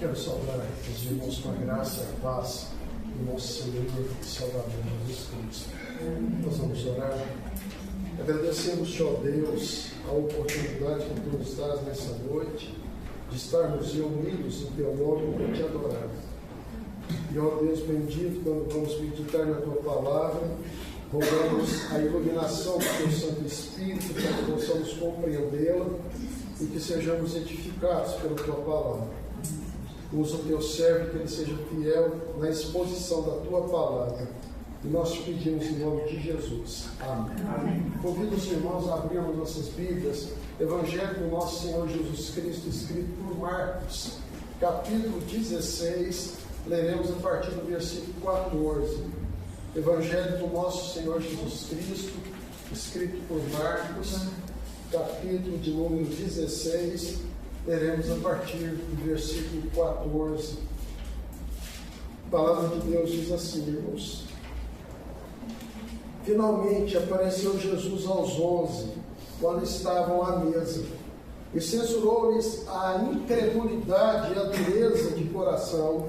Quero saudar os irmãos com a graça e a paz do nosso Senhor e Salvador Jesus Cristo. Nós vamos orar. Agradecemos-te, ó Deus, a oportunidade que tu nos dás nessa noite de estarmos reunidos em teu nome para te adorar. E, ó Deus bendito, quando vamos meditar na tua palavra, rogamos a iluminação do teu Santo Espírito para que possamos compreendê-la e que sejamos edificados pela tua palavra. Usa o teu servo, que ele seja fiel na exposição da tua palavra. E nós te pedimos em nome de Jesus. Amém. Amém. Convido os irmãos a abrirmos nossas Bíblias. Evangelho do nosso Senhor Jesus Cristo, escrito por Marcos, capítulo 16, leremos a partir do versículo 14. Evangelho do nosso Senhor Jesus Cristo, escrito por Marcos, capítulo de número 16, leremos a partir do versículo 14. A palavra de Deus diz assim, irmãos: Finalmente apareceu Jesus aos 11, quando estavam à mesa, e censurou-lhes a incredulidade e a dureza de coração,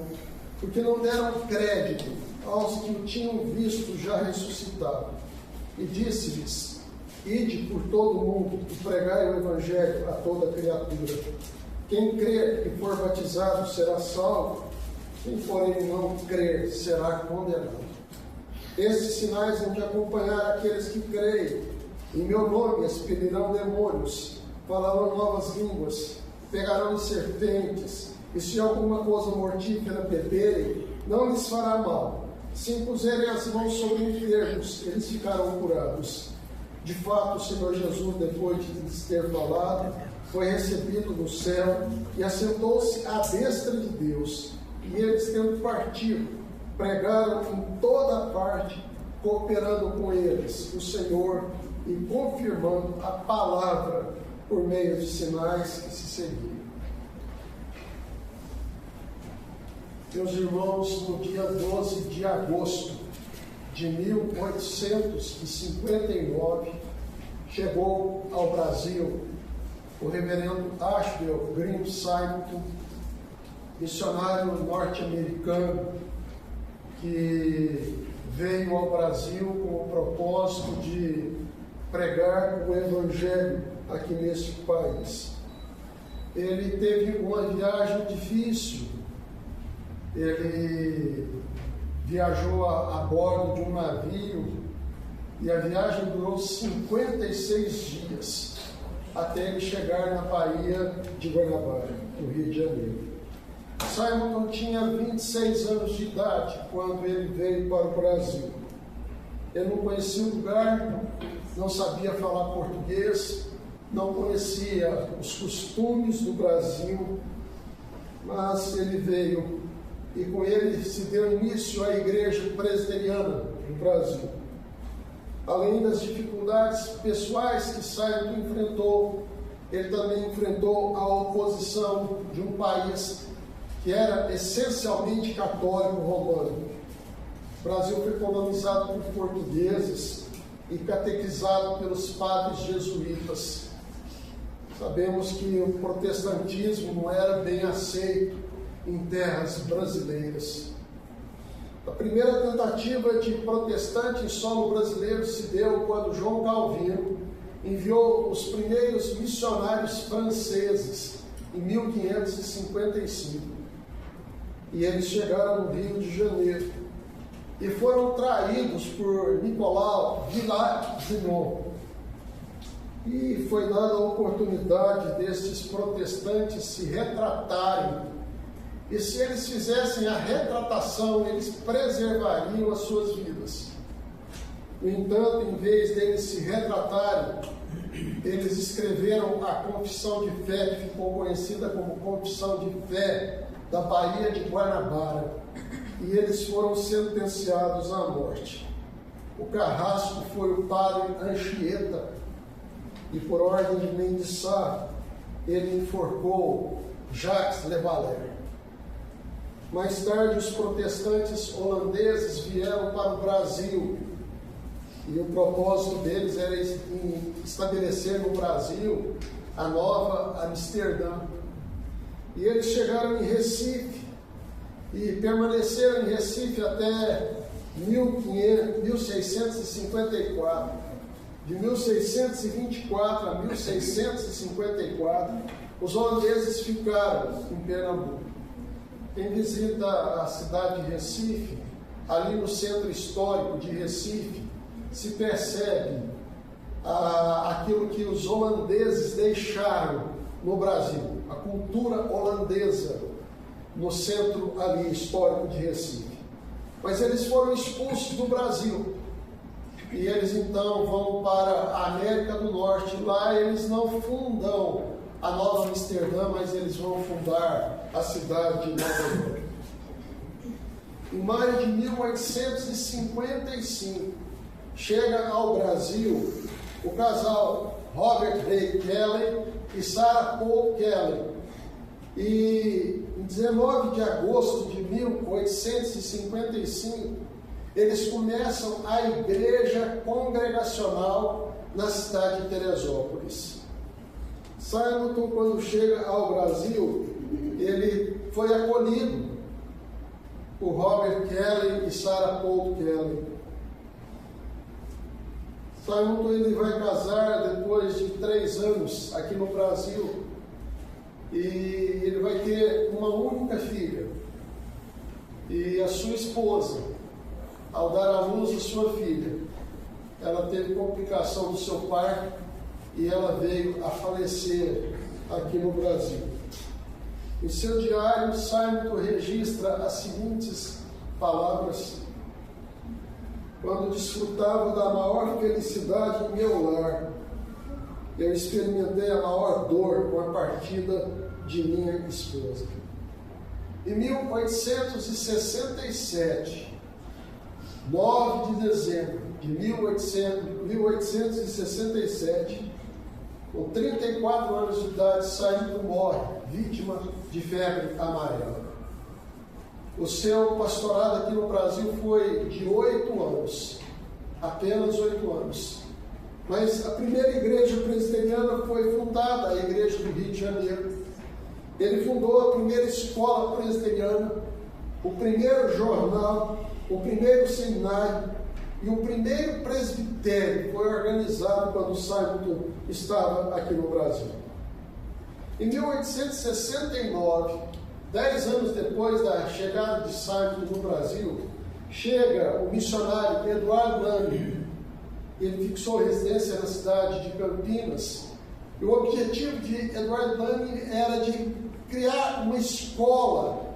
porque não deram crédito aos que o tinham visto já ressuscitado. E disse-lhes: Ide por todo o mundo e pregai o Evangelho a toda criatura. Quem crer e for batizado será salvo, quem porém não crer será condenado. Estes sinais vão te acompanhar aqueles que creem. Em meu nome expelirão demônios, falarão novas línguas, pegarão em serpentes, e se alguma coisa mortífera beberem, não lhes fará mal. Se impuserem as mãos sobre enfermos, eles ficarão curados. De fato, o Senhor Jesus, depois de lhes ter falado, foi recebido no céu e assentou-se à destra de Deus. E eles, tendo partido, pregaram em toda parte, cooperando com eles o Senhor e confirmando a palavra por meio de sinais que se seguiam. Meus irmãos, no dia 12 de agosto de 1859, chegou ao Brasil o reverendo Ashbel Green Simon, missionário norte-americano, que veio ao Brasil com o propósito de pregar o Evangelho aqui neste país. Ele teve uma viagem difícil. Ele viajou a bordo de um navio e a viagem durou 56 dias até ele chegar na Baía de Guanabara, no Rio de Janeiro. Simon tinha 26 anos de idade quando ele veio para o Brasil. Ele não conhecia o lugar, não sabia falar português, não conhecia os costumes do Brasil, mas ele veio e com ele se deu início à igreja presbiteriana no Brasil. Além das dificuldades pessoais que Simon enfrentou, ele também enfrentou a oposição de um país que era essencialmente católico romano. O Brasil foi colonizado por portugueses e catequizado pelos padres jesuítas. Sabemos que o protestantismo não era bem aceito em terras brasileiras. A primeira tentativa de protestante em solo brasileiro se deu quando João Calvino enviou os primeiros missionários franceses em 1555. E eles chegaram no Rio de Janeiro e foram traídos por Nicolau Villard-Vignon. E foi dada a oportunidade destes protestantes se retratarem. E se eles fizessem a retratação, eles preservariam as suas vidas. No entanto, em vez deles se retratarem, eles escreveram a Confissão de Fé, que ficou conhecida como Confissão de Fé da Baía de Guanabara, e eles foram sentenciados à morte. O carrasco foi o padre Anchieta, e por ordem de Mendes Sá, ele enforcou Jacques Le Vallaire. Mais tarde, os protestantes holandeses vieram para o Brasil, e o propósito deles era estabelecer no Brasil a nova Amsterdã. E eles chegaram em Recife e permaneceram em Recife até 1654. De 1624 a 1654, os holandeses ficaram em Pernambuco. Quem visita a cidade de Recife, ali no centro histórico de Recife, se percebe aquilo que os holandeses deixaram no Brasil, a cultura holandesa no centro ali histórico de Recife. Mas eles foram expulsos do Brasil e eles então vão para a América do Norte. Lá eles não fundam a Nova Amsterdã, mas eles vão fundar a cidade de Nova York. Em maio de 1855, chega ao Brasil o casal Robert Ray Kelly e Sarah Paul Kelly. E em 19 de agosto de 1855, eles começam a igreja congregacional na cidade de Teresópolis. Simonton, quando chega ao Brasil, ele foi acolhido por Robert Kelly e Sarah Paul Kelly. Simonton ele vai casar depois de 3 anos aqui no Brasil e ele vai ter uma única filha. E a sua esposa, ao dar à luz a sua filha, ela teve complicação do seu parto e ela veio a falecer aqui no Brasil. Em seu diário, Simonton registra as seguintes palavras: quando desfrutava da maior felicidade em meu lar, eu experimentei a maior dor com a partida de minha esposa. Em 1867, 9 de dezembro de 1867, com 34 anos de idade, Simonton morre, vítima de febre amarela. O seu pastorado aqui no Brasil foi de 8 anos, apenas 8 anos. Mas a primeira igreja presbiteriana foi fundada, a igreja do Rio de Janeiro. Ele fundou a primeira escola presbiteriana, o primeiro jornal, o primeiro seminário e o primeiro presbitério foi organizado quando Simonton estava aqui no Brasil. Em 1869, 10 anos depois da chegada de Simonton no Brasil, chega o missionário Eduardo Lane. Ele fixou residência na cidade de Campinas. E o objetivo de Eduardo Lane era de criar uma escola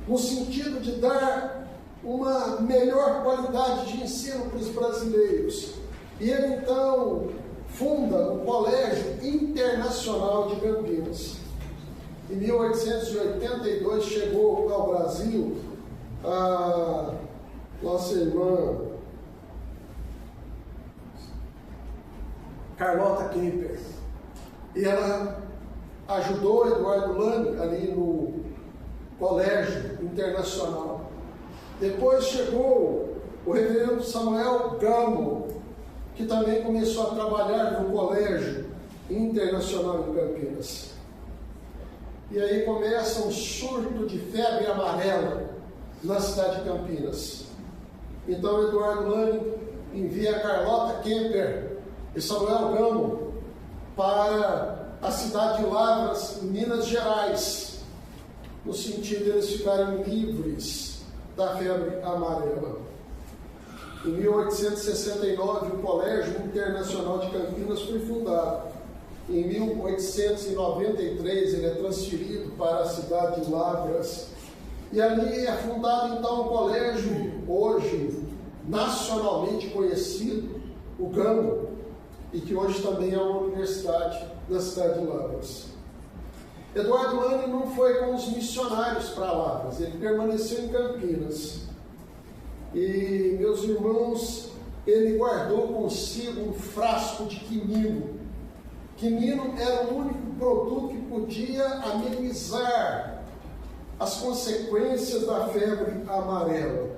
no sentido de dar uma melhor qualidade de ensino para os brasileiros. E ele então funda o Colégio Internacional de Campinas. Em 1882 chegou ao Brasil a nossa irmã Carlota Kemper. E ela ajudou Eduardo Lane ali no Colégio Internacional. Depois chegou o reverendo Samuel Gamo, que também começou a trabalhar no Colégio Internacional em Campinas. E aí começa um surto de febre amarela na cidade de Campinas. Então Eduardo Lane envia Carlota Kemper e Samuel Gamo para a cidade de Lavras, em Minas Gerais, no sentido de eles ficarem livres da febre amarela. Em 1869, o Colégio Internacional de Campinas foi fundado. Em 1893, ele é transferido para a cidade de Lavras. E ali é fundado, então, um colégio, hoje nacionalmente conhecido, o Gamo, e que hoje também é uma universidade na cidade de Lavras. Eduardo Lane não foi com os missionários para Lavras, ele permaneceu em Campinas. E, meus irmãos, ele guardou consigo um frasco de quinino. Quinino era o único produto que podia amenizar as consequências da febre amarela.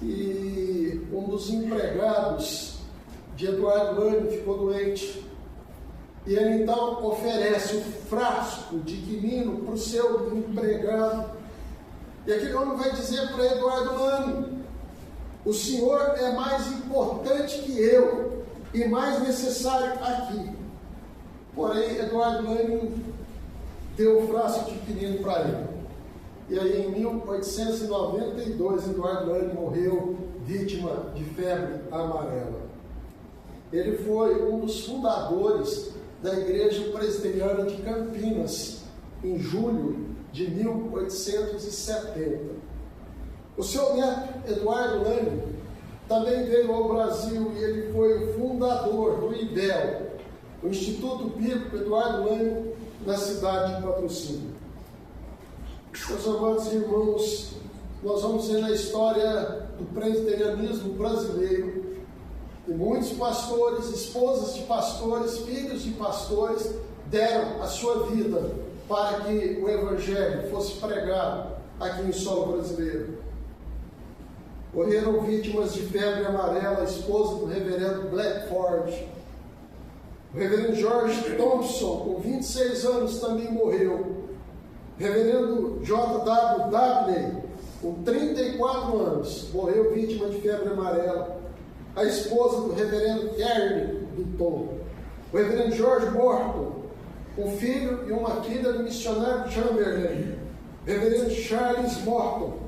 E um dos empregados de Eduardo Lane ficou doente. E ele então oferece o frasco de quinino para o seu empregado. E aquele homem vai dizer para Eduardo Lani: o senhor é mais importante que eu e mais necessário aqui. Porém, Eduardo Lani deu o frasco de quinino para ele. E aí, em 1892, Eduardo Lani morreu vítima de febre amarela. Ele foi um dos fundadores da Igreja Presbiteriana de Campinas, em julho de 1870. O seu neto, Eduardo Lani, também veio ao Brasil e ele foi o fundador do IBEL, o Instituto Bíblico Eduardo Lani, na cidade de Patrocínio. Meus amados irmãos, nós vamos ver na história do presbiterianismo brasileiro e muitos pastores, esposas de pastores, filhos de pastores deram a sua vida para que o Evangelho fosse pregado aqui em solo brasileiro. Morreram vítimas de febre amarela, a esposa do reverendo Blackford. O reverendo George Thompson, com 26 anos, também morreu. O reverendo J.W. Dabney, com 34 anos, morreu vítima de febre amarela. A esposa do reverendo Ernie Bitton. O reverendo George Morton, um filho e uma filha do missionário Chamberlain. O reverendo Charles Morton.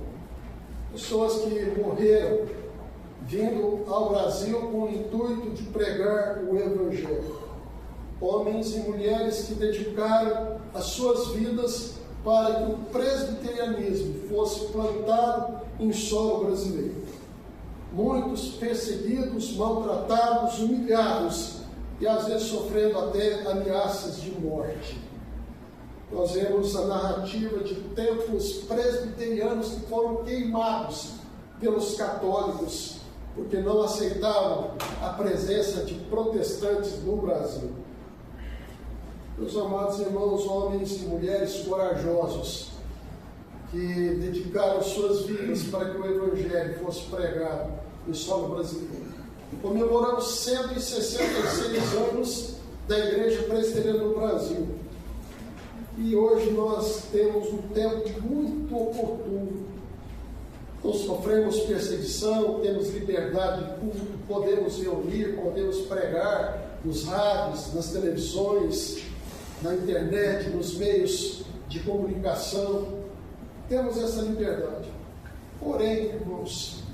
Pessoas que morreram vindo ao Brasil com o intuito de pregar o Evangelho. Homens e mulheres que dedicaram as suas vidas para que o presbiterianismo fosse plantado em solo brasileiro. Muitos perseguidos, maltratados, humilhados e às vezes sofrendo até ameaças de morte. Nós vemos a narrativa de templos presbiterianos que foram queimados pelos católicos, porque não aceitavam a presença de protestantes no Brasil. Meus amados irmãos, homens e mulheres corajosos, que dedicaram suas vidas para que o Evangelho fosse pregado em solo brasileiro. Comemoramos 166 anos da Igreja Presbiteriana no Brasil. E hoje nós temos um tempo muito oportuno. Não sofremos perseguição, temos liberdade de culto, podemos reunir, podemos pregar nos rádios, nas televisões, na internet, nos meios de comunicação. Temos essa liberdade. Porém, irmãos,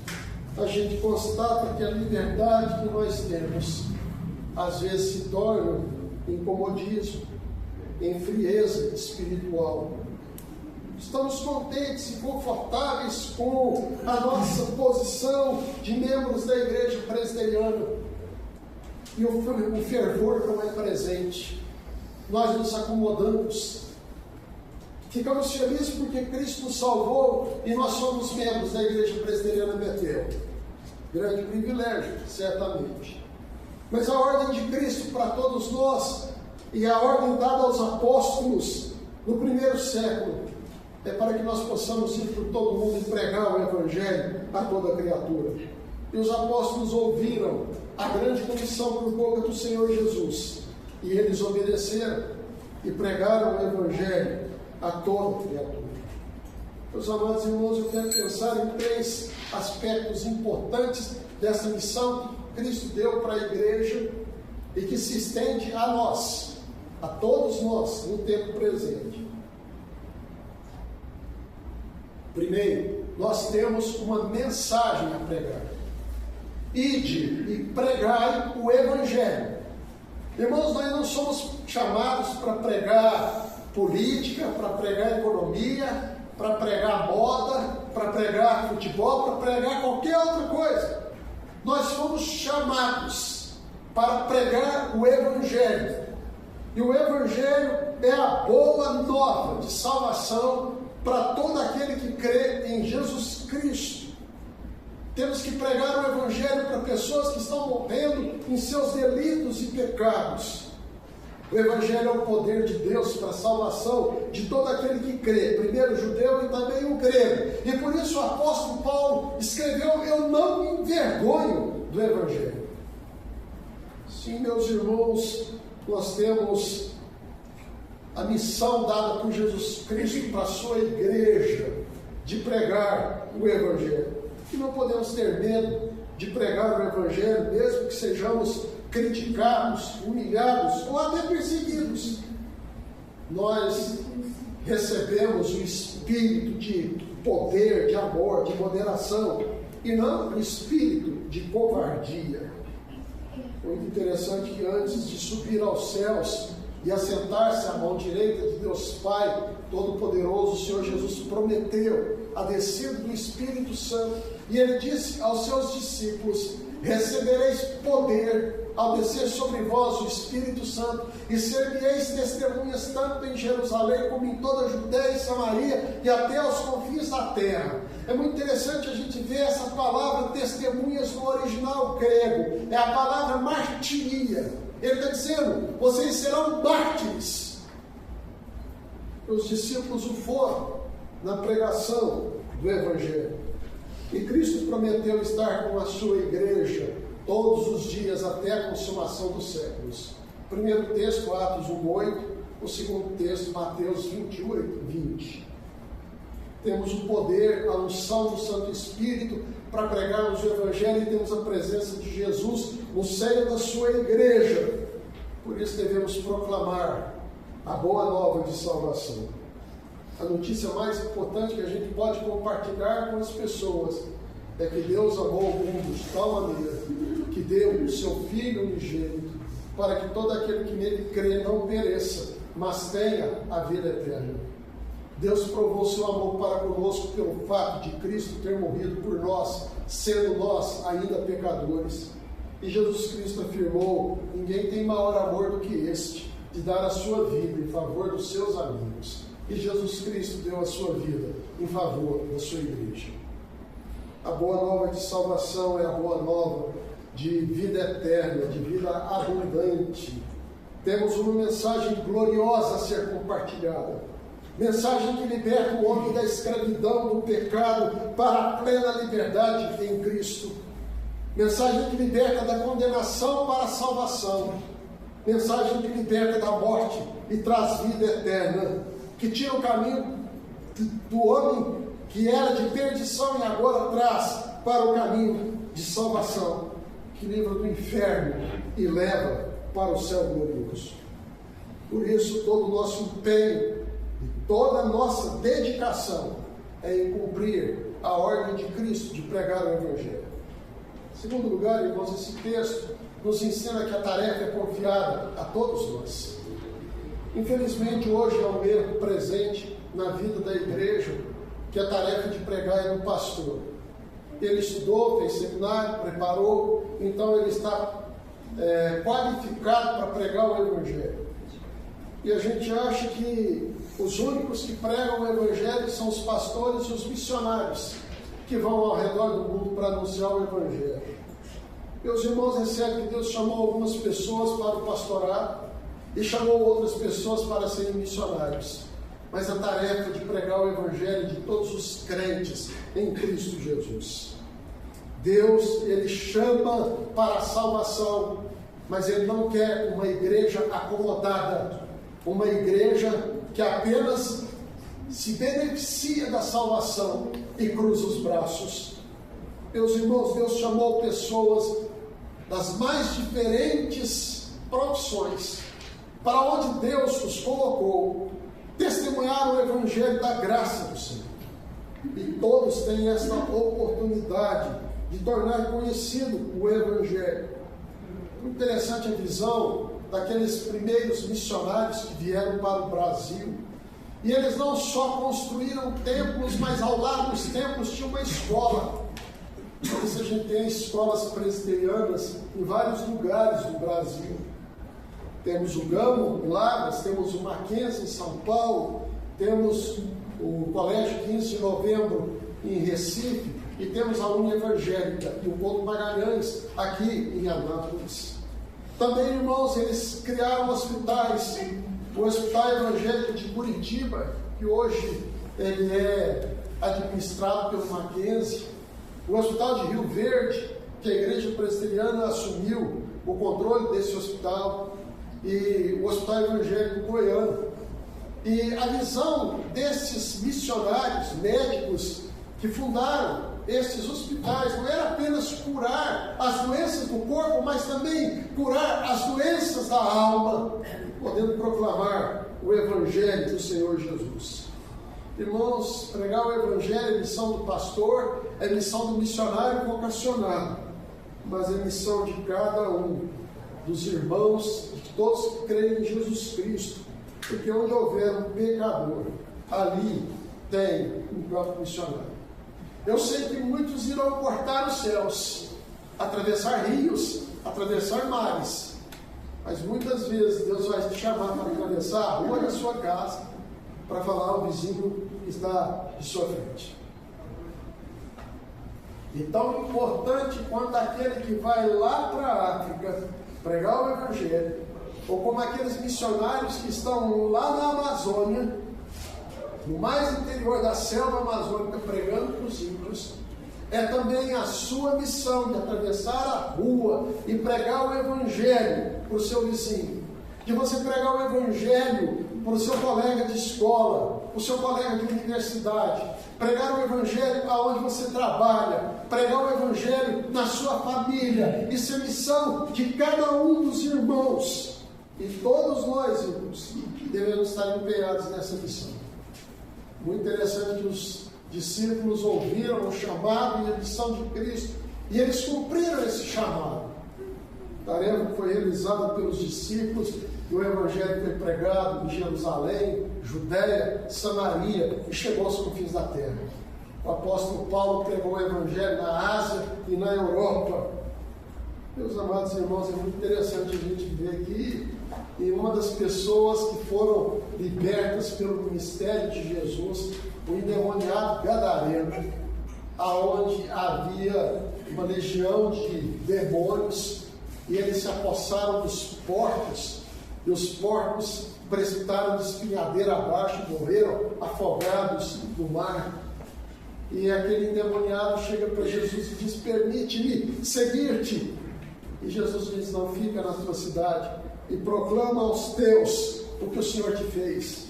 a gente constata que a liberdade que nós temos às vezes se torna em comodismo, em frieza espiritual. Estamos contentes e confortáveis com a nossa posição de membros da Igreja Presbiteriana. E o fervor não é presente. Nós nos acomodamos. Ficamos felizes porque Cristo nos salvou e nós somos membros da Igreja Presbiteriana Betel. Grande privilégio, certamente. Mas a ordem de Cristo para todos nós e a ordem dada aos apóstolos no primeiro século é para que nós possamos ir por todo mundo e pregar o Evangelho a toda criatura. E os apóstolos ouviram a grande comissão por boca do Senhor Jesus. E eles obedeceram e pregaram o Evangelho a toda criatura. Meus amados irmãos, eu quero pensar em 3 aspectos importantes dessa missão que Cristo deu para a igreja e que se estende a nós, a todos nós, no tempo presente. Primeiro, nós temos uma mensagem a pregar. Ide e pregai o Evangelho. Irmãos, nós não somos chamados para pregar política, para pregar economia, para pregar moda, para pregar futebol, para pregar qualquer outra coisa. Nós fomos chamados para pregar o Evangelho. E o Evangelho é a boa nova de salvação para todo aquele que crê em Jesus Cristo. Temos que pregar o Evangelho para pessoas que estão morrendo em seus delitos e pecados. O Evangelho é o poder de Deus para a salvação de todo aquele que crê, primeiro o judeu e também o grego. E por isso o apóstolo Paulo escreveu: eu não me envergonho do Evangelho. Sim, meus irmãos, nós temos a missão dada por Jesus Cristo para a sua igreja de pregar o Evangelho. E não podemos ter medo de pregar o Evangelho, mesmo que sejamos criticados, humilhados ou até perseguidos. Nós recebemos o espírito de poder, de amor, de moderação, e não o espírito de covardia. Muito interessante que antes de subir aos céus e assentar-se à mão direita de Deus Pai Todo-Poderoso, o Senhor Jesus prometeu a descida do Espírito Santo, e Ele disse aos seus discípulos: recebereis poder ao descer sobre vós o Espírito Santo, e ser-me-eis testemunhas tanto em Jerusalém como em toda a Judéia e Samaria e até aos confins da terra. É muito interessante a gente ver essa palavra testemunhas no original grego, é a palavra martiria. Ele está dizendo: vocês serão mártires. Os discípulos o foram na pregação do Evangelho. E Cristo prometeu estar com a sua igreja todos os dias até a consumação dos séculos. O primeiro texto, Atos 1:8. O segundo texto, Mateus 28:20. Temos o poder, a unção do Santo Espírito para pregarmos o Evangelho, e temos a presença de Jesus no seio da sua igreja. Por isso devemos proclamar a boa nova de salvação. A notícia mais importante que a gente pode compartilhar com as pessoas é que Deus amou o mundo de tal maneira que deu o seu Filho unigênito, para que todo aquele que nele crê não pereça, mas tenha a vida eterna. Deus provou seu amor para conosco pelo fato de Cristo ter morrido por nós, sendo nós ainda pecadores. E Jesus Cristo afirmou: ninguém tem maior amor do que este, de dar a sua vida em favor dos seus amigos. E Jesus Cristo deu a sua vida em favor da sua igreja. A boa nova de salvação é a boa nova de vida eterna, de vida abundante. Temos uma mensagem gloriosa a ser compartilhada. Mensagem que liberta o homem da escravidão, do pecado, para a plena liberdade em Cristo. Mensagem que liberta da condenação para a salvação. Mensagem que liberta da morte e traz vida eterna. Que tira o caminho do homem que era de perdição e agora traz para o caminho de salvação. Que livra do inferno e leva para o céu glorioso. Por isso, todo o nosso empenho e toda a nossa dedicação é em cumprir a ordem de Cristo de pregar o Evangelho. Em segundo lugar, irmãos, esse texto nos ensina que a tarefa é confiada a todos nós. Infelizmente, hoje é um erro presente na vida da igreja, que a tarefa de pregar é do pastor. Ele estudou, fez seminário, preparou, então ele está qualificado para pregar o Evangelho. E a gente acha que os únicos que pregam o Evangelho são os pastores e os missionários, que vão ao redor do mundo para anunciar o Evangelho. Meus irmãos, recebem que Deus chamou algumas pessoas para o pastorado e chamou outras pessoas para serem missionários. Mas a tarefa de pregar o Evangelho de todos os crentes em Cristo Jesus. Deus, Ele chama para a salvação, mas Ele não quer uma igreja acomodada, uma igreja que apenas se beneficia da salvação e cruza os braços. Meus irmãos, Deus chamou pessoas das mais diferentes profissões, para onde Deus os colocou, testemunhar o Evangelho da graça do Senhor. E todos têm esta oportunidade de tornar conhecido o Evangelho. Muito interessante a visão daqueles primeiros missionários que vieram para o Brasil. E eles não só construíram templos, mas ao lado dos templos tinha uma escola. Por isso a gente tem escolas presbiterianas em vários lugares do Brasil. Temos o Gamo em Lavras, temos o Mackenzie em São Paulo, temos o Colégio 15 de Novembro em Recife, e temos a União Evangélica e o Couto Magalhães aqui em Anápolis. Também, irmãos, eles criaram hospitais. O Hospital Evangélico de Curitiba, que hoje ele é administrado pelo Mackenzie. O Hospital de Rio Verde, que a Igreja Presbiteriana assumiu o controle desse hospital. e o Hospital Evangélico Goiano. E a visão desses missionários médicos que fundaram esses hospitais não era apenas curar as doenças do corpo, mas também curar as doenças da alma, podendo proclamar o Evangelho do Senhor Jesus. Irmãos, pregar o Evangelho é missão do pastor, é missão do missionário vocacionado, mas é missão de cada um dos irmãos, de todos que creem em Jesus Cristo, porque onde houver um pecador, ali tem um próprio missionário. Eu sei que muitos irão cortar os céus, atravessar rios, atravessar mares, mas muitas vezes Deus vai te chamar para atravessar a rua da sua casa, para falar ao vizinho que está de sua frente. E tão importante quanto aquele que vai lá para a África pregar o Evangelho, ou como aqueles missionários que estão lá na Amazônia, no mais interior da selva amazônica, pregando para os ímpios, é também a sua missão de atravessar a rua e pregar o Evangelho para o seu vizinho, de você pregar o Evangelho para o seu colega de escola, para o seu colega de universidade, pregar o Evangelho aonde você trabalha, pregar o Evangelho na sua família. Isso é missão de cada um dos irmãos, e todos nós, irmãos, devemos estar empenhados nessa missão. Muito interessante que os discípulos ouviram o chamado e a missão de Cristo, e eles cumpriram esse chamado. A tarefa foi realizada pelos discípulos, e o Evangelho foi pregado em Jerusalém, Judéia, Samaria, e chegou aos confins da terra. O apóstolo Paulo pregou o Evangelho na Ásia e na Europa. Meus amados irmãos, é muito interessante a gente ver que e uma das pessoas que foram libertas pelo ministério de Jesus, o endemoniado gadareno, aonde havia uma legião de demônios, e eles se apossaram dos porcos, e os porcos precipitaram de espinhadeira abaixo, morreram afogados no mar. E aquele endemoniado chega para Jesus e diz: permite-me seguir-te. E Jesus diz: não, fica na tua cidade e proclama aos teus o que o Senhor te fez.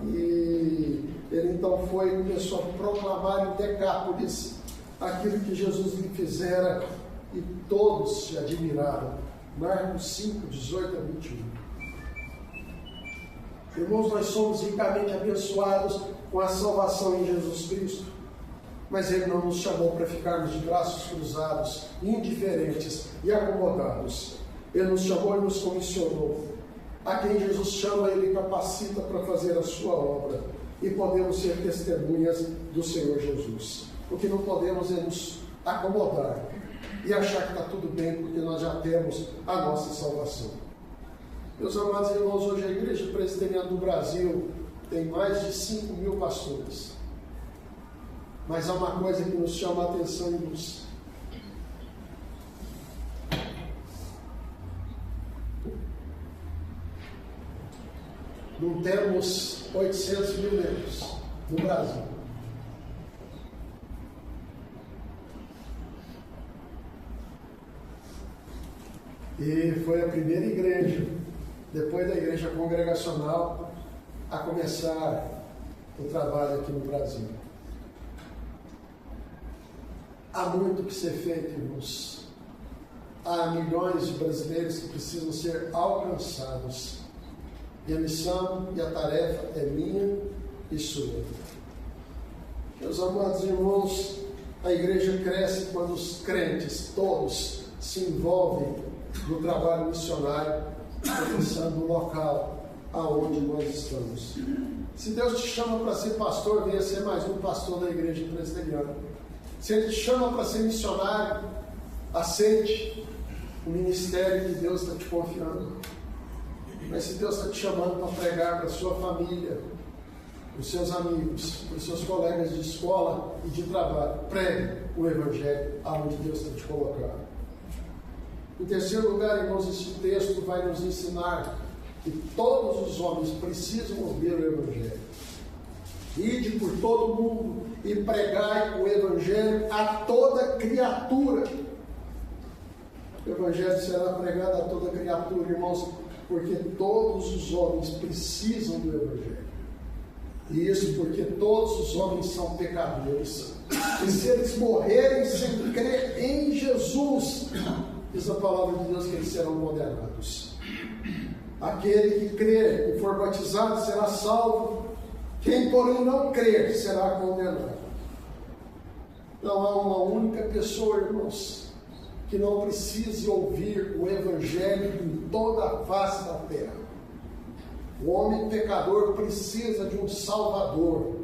E ele então foi e começou a proclamar em Decápolis aquilo que Jesus lhe fizera, e todos se admiraram. Marcos 5, 18 a 21. Irmãos, nós somos ricamente abençoados com a salvação em Jesus Cristo, mas Ele não nos chamou para ficarmos de braços cruzados, indiferentes e acomodados. Ele nos chamou e nos comissionou. A quem Jesus chama, Ele capacita para fazer a sua obra, e podemos ser testemunhas do Senhor Jesus. O que não podemos é nos acomodar e achar que está tudo bem, porque nós já temos a nossa salvação. Meus amados irmãos, hoje a Igreja Presbiteriana do Brasil tem mais de 5.000 pastores. Mas há uma coisa que nos chama a atenção e nos não temos 800 mil membros no Brasil. E foi a primeira igreja, depois da igreja congregacional, a começar o trabalho aqui no Brasil. Há muito que ser feito, irmãos. Há milhões de brasileiros que precisam ser alcançados. E a missão e a tarefa é minha e sua. Meus amados irmãos, a igreja cresce quando os crentes, todos, se envolvem no trabalho missionário, pensando no local aonde nós estamos. Se Deus te chama para ser pastor, venha ser mais um pastor da igreja presbiteriana. Se Ele te chama para ser missionário, aceite o ministério que Deus está te confiando. Mas se Deus está te chamando para pregar para a sua família, para os seus amigos, para os seus colegas de escola e de trabalho, pregue o Evangelho aonde Deus está te colocando. Em terceiro lugar, irmãos, esse texto vai nos ensinar que todos os homens precisam ouvir o Evangelho. Ide por todo mundo e pregai o Evangelho a toda criatura. O Evangelho será pregado a toda criatura, irmãos, porque todos os homens precisam do Evangelho. E isso porque todos os homens são pecadores. E se eles morrerem sem crer em Jesus, diz a palavra de Deus que eles serão condenados. Aquele que crer e for batizado será salvo. Quem, porém, não crer será condenado. Não há uma única pessoa, irmãos, que não precise ouvir o Evangelho em toda a face da terra. O homem pecador precisa de um Salvador.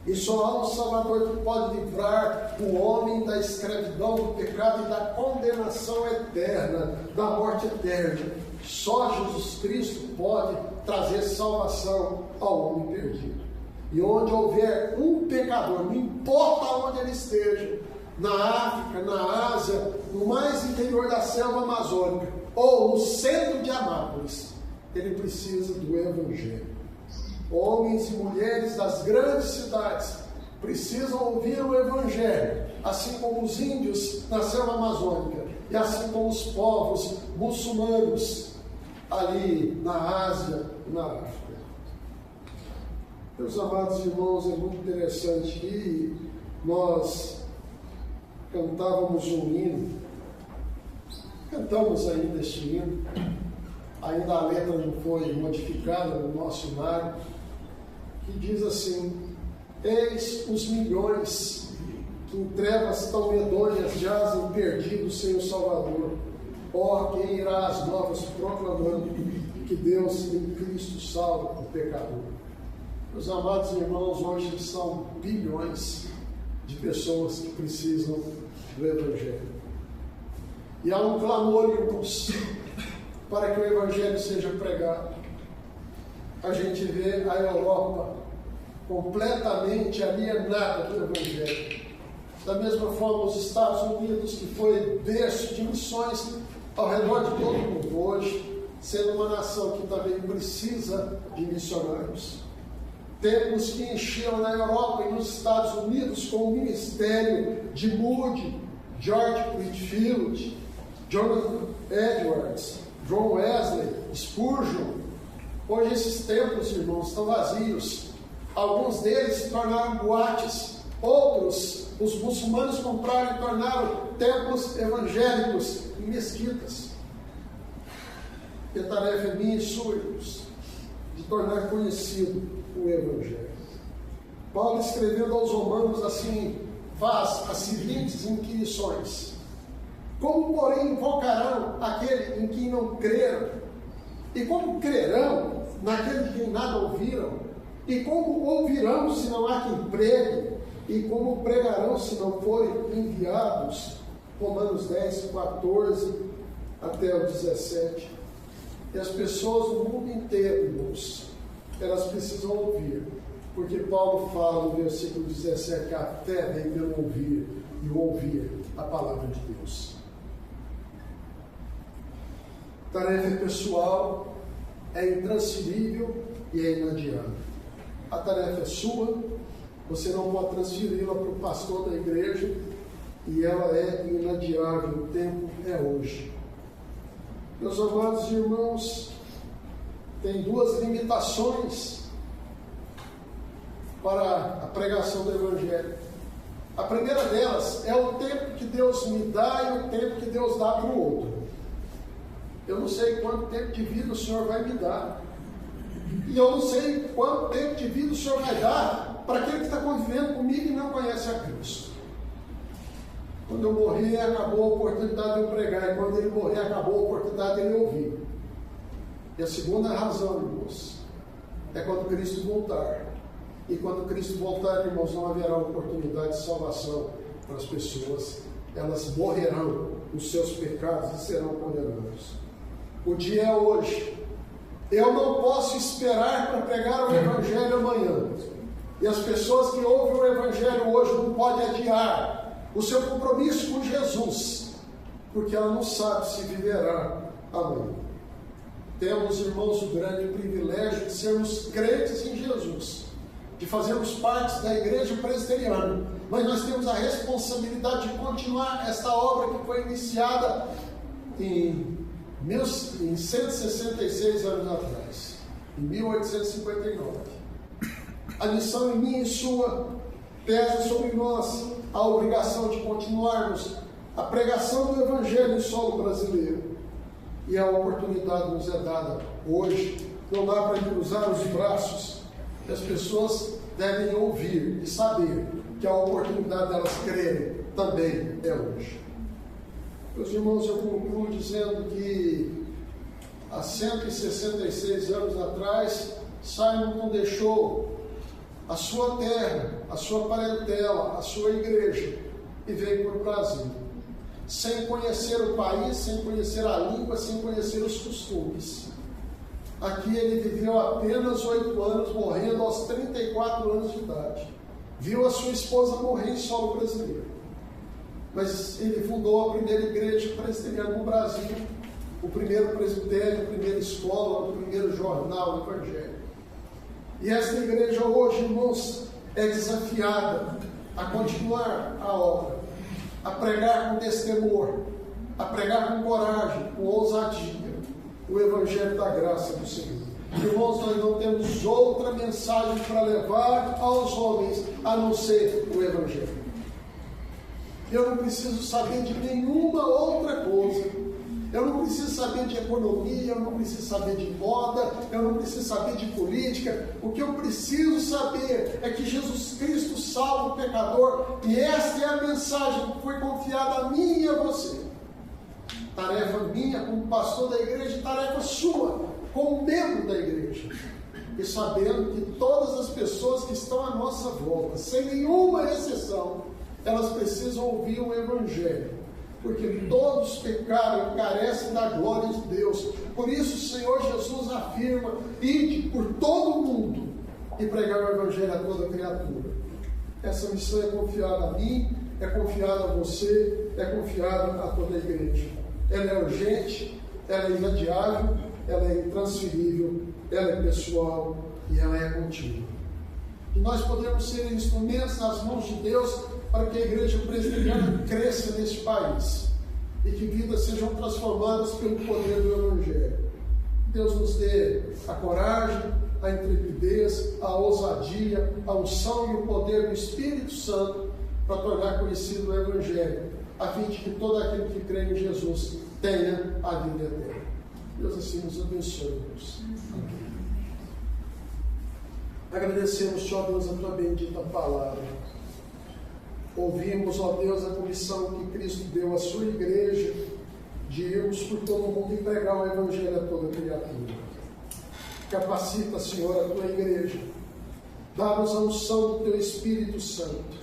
E só há um Salvador que pode livrar o homem da escravidão do pecado e da condenação eterna, da morte eterna. Só Jesus Cristo pode trazer salvação ao homem perdido. E onde houver um pecador, não importa onde ele esteja, na África, na Ásia, no mais interior da selva amazônica, ou no centro de Anápolis, ele precisa do Evangelho. Homens e mulheres das grandes cidades precisam ouvir o Evangelho, assim como os índios na selva amazônica, e assim como os povos muçulmanos ali na Ásia e na África. Meus amados irmãos, é muito interessante que nós cantávamos um hino, cantamos ainda este hino, ainda a letra não foi modificada no nosso hinário, que diz assim: eis os milhões que em trevas tão medonhas jazem perdidos sem o Salvador. Ó, quem irá às novas proclamando que Deus em Cristo salva o pecador. Meus amados irmãos, hoje são bilhões de pessoas que precisam do Evangelho. E há um clamor, irmãos, para que o Evangelho seja pregado. A gente vê a Europa completamente alienada do Evangelho. Da mesma forma, os Estados Unidos, que foi berço de missões ao redor de todo o mundo hoje, sendo uma nação que também precisa de missionários. Templos que encheram na Europa e nos Estados Unidos com o ministério de Moody, George Whitefield, Jonathan Edwards, John Wesley, Spurgeon. Hoje esses templos, irmãos, estão vazios. Alguns deles se tornaram boates, outros os muçulmanos compraram e tornaram templos evangélicos e mesquitas. E a tarefa é minha e sua, irmãos, de tornar conhecido o Evangelho. Paulo, escrevendo aos Romanos, assim, faz as seguintes inquirições: como, porém, invocarão aquele em quem não creram? E como crerão naquele de quem nada ouviram? E como ouvirão se não há quem pregue? E como pregarão se não forem enviados? Romanos 10, 14 até o 17. E as pessoas do mundo inteiro, irmãos, elas precisam ouvir, porque Paulo fala no versículo 17 que a fé vem pelo ouvir, e o ouvir a palavra de Deus. Tarefa pessoal, é intransferível e é inadiável. A tarefa é sua, você não pode transferi-la para o pastor da igreja, e ela é inadiável, o tempo é hoje. Meus amados irmãos, tem duas limitações para a pregação do Evangelho. A primeira delas é o tempo que Deus me dá e o tempo que Deus dá para o outro. Eu não sei quanto tempo de vida o Senhor vai me dar. E eu não sei quanto tempo de vida o Senhor vai dar para aquele que está convivendo comigo e não conhece a Cristo. Quando eu morrer, acabou a oportunidade de eu pregar. E quando ele morrer, acabou a oportunidade de ele ouvir. E a segunda razão, irmãos, é quando Cristo voltar. E quando Cristo voltar, irmãos, não haverá oportunidade de salvação para as pessoas. Elas morrerão nos seus pecados e serão condenadas. O dia é hoje. Eu não posso esperar para pregar o Evangelho amanhã. E as pessoas que ouvem o Evangelho hoje não podem adiar o seu compromisso com Jesus, porque ela não sabe se viverá amanhã. Temos, irmãos, o grande privilégio de sermos crentes em Jesus, de fazermos parte da igreja presbiteriana, mas nós temos a responsabilidade de continuar esta obra que foi iniciada em 166 anos atrás, em 1859. A missão em mim e sua pesa sobre nós a obrigação de continuarmos a pregação do Evangelho em solo brasileiro. E a oportunidade nos é dada hoje. Não dá para cruzar os braços. As pessoas devem ouvir e saber que a oportunidade delas crerem também é hoje. Meus irmãos, eu concluo dizendo que há 166 anos atrás, Simon não deixou a sua terra, a sua parentela, a sua igreja e veio para o Brasil, sem conhecer o país, sem conhecer a língua, sem conhecer os costumes. Aqui ele viveu apenas 8 anos, morrendo aos 34 anos de idade. Viu a sua esposa morrer em solo brasileiro. Mas ele fundou a primeira igreja presbiteriana no Brasil, o primeiro presbitério, a primeira escola, o primeiro jornal do Evangelho. E esta igreja hoje, irmãos, é desafiada a continuar a obra, a pregar com destemor, a pregar com coragem, com ousadia, o Evangelho da graça do Senhor. Irmãos, nós não temos outra mensagem para levar aos homens a não ser o Evangelho. Eu não preciso saber de nenhuma outra coisa. Eu não preciso saber de economia, eu não preciso saber de moda, eu não preciso saber de política. O que eu preciso saber é que Jesus Cristo salva o pecador, e esta é a mensagem que foi confiada a mim e a você. Tarefa minha como pastor da igreja, tarefa sua como membro da igreja. E sabendo que todas as pessoas que estão à nossa volta, sem nenhuma exceção, elas precisam ouvir o Evangelho, porque todos pecaram e carecem da glória de Deus. Por isso o Senhor Jesus afirma: ide por todo o mundo e pregar o Evangelho a toda criatura. Essa missão é confiada a mim, é confiada a você, é confiada a toda a igreja. Ela é urgente, ela é inadiável, ela é intransferível, ela é pessoal e ela é contínua. E nós podemos ser instrumentos nas mãos de Deus para que a igreja presbiteriana cresça neste país e que vidas sejam transformadas pelo poder do Evangelho. Deus nos dê a coragem, a intrepidez, a ousadia, a unção e o poder do Espírito Santo para tornar conhecido o Evangelho, a fim de que todo aquele que crê em Jesus tenha a vida eterna. Deus assim nos abençoe, Deus. Amém. Agradecemos, ó Deus, a tua bendita palavra. Ouvimos, ó Deus, a comissão que Cristo deu à sua igreja de irmos por todo mundo e pregar o Evangelho a toda criatura. Capacita, Senhor, a tua igreja. Dá-nos a unção do teu Espírito Santo.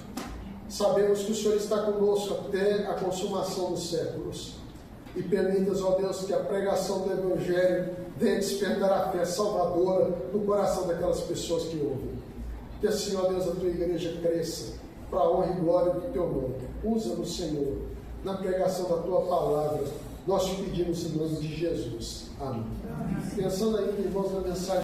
Sabemos que o Senhor está conosco até a consumação dos séculos. E permitas, ó Deus, que a pregação do Evangelho venha despertar a fé salvadora no coração daquelas pessoas que ouvem. Que assim, ó Deus, a tua igreja cresça para a honra e glória do teu nome. Usa-nos, Senhor, na pregação da tua palavra. Nós te pedimos em nome de Jesus. Amém. Pensando aí, irmãos, na mensagem